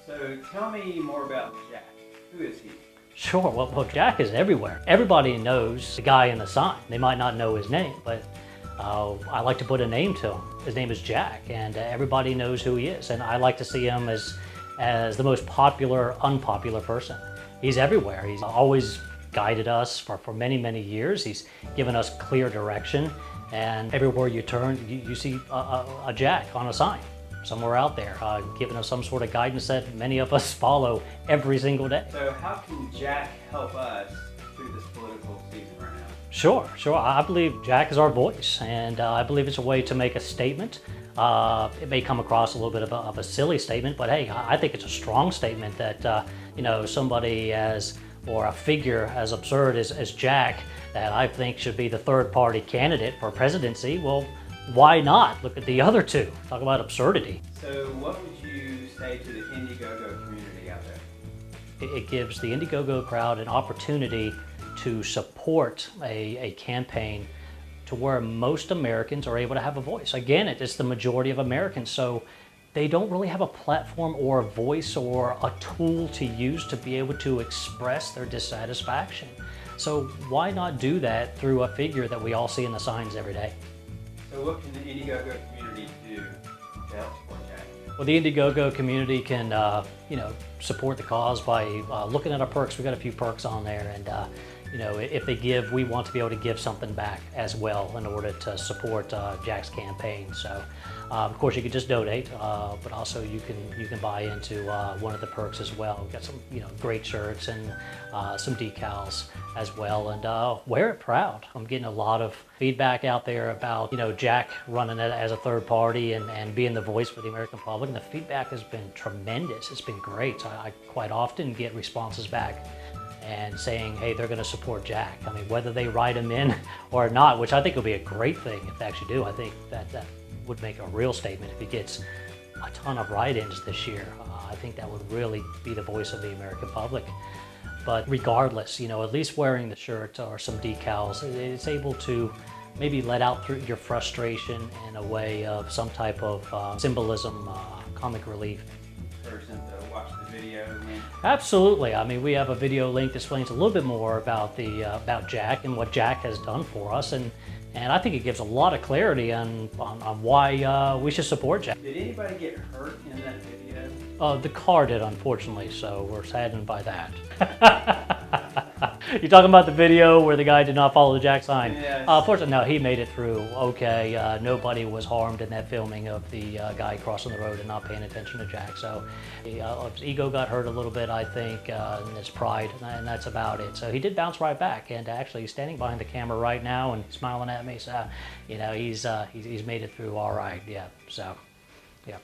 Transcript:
So tell me more about Jack. Who is he? Sure, well, Jack is everywhere. Everybody knows the guy in the sign. They might not know his name, but I like to put a name to him. His name is Jack, and everybody knows who he is. And I like to see him as the most popular, unpopular person. He's everywhere. He's always guided us for many, many years. He's given us clear direction, and everywhere you turn, you see a Jack on a sign somewhere out there, giving us some sort of guidance that many of us follow every single day. So how can Jack help us through this political season right now? Sure. I believe Jack is our voice, and I believe it's a way to make a statement. It may come across a little bit of a silly statement, but hey, I think it's a strong statement that somebody or a figure as absurd as Jack, that I think should be the third-party candidate for presidency. Well, why not? Look at the other two. Talk about absurdity. So what would you say to the Indiegogo community out there? It gives the Indiegogo crowd an opportunity to support a campaign to where most Americans are able to have a voice. Again, it's the majority of Americans, so they don't really have a platform or a voice or a tool to use to be able to express their dissatisfaction. So why not do that through a figure that we all see in the signs every day? So what can the Indiegogo community do to help support Jack? Well, the Indiegogo community can, support the cause by looking at our perks. We've got a few perks on there, and if they give, we want to be able to give something back as well in order to support Jack's campaign. So, of course, you can just donate, but also you can buy into one of the perks as well. We've got some great shirts and some decals as well, and wear it proud. I'm getting a lot of feedback out there about Jack running it as a third party and being the voice for the American public, and the feedback has been tremendous. It's been great. I quite often get responses back and saying, hey, they're going to support Jack. I mean, whether they write him in or not, which I think would be a great thing if they actually do. I think that would make a real statement if he gets a ton of write-ins this year. I think that would really be the voice of the American public. But regardless, at least wearing the shirt or some decals, it's able to maybe let out through your frustration in a way of some type of symbolism, comic relief. Person to watch the video link. Absolutely. I mean, we have a video link that explains a little bit more about about Jack and what Jack has done for us, and I think it gives a lot of clarity on why we should support Jack. Did anybody get hurt in that video? The car did, unfortunately, so we're saddened by that. You're talking about the video where the guy did not follow the Jack sign? Yes. Fortunately, no, he made it through okay. Nobody was harmed in that filming of the guy crossing the road and not paying attention to Jack. So his ego got hurt a little bit, I think, and his pride, and that's about it. So he did bounce right back, and actually he's standing behind the camera right now and smiling at me. So, he's made it through all right. Yeah. So, yeah.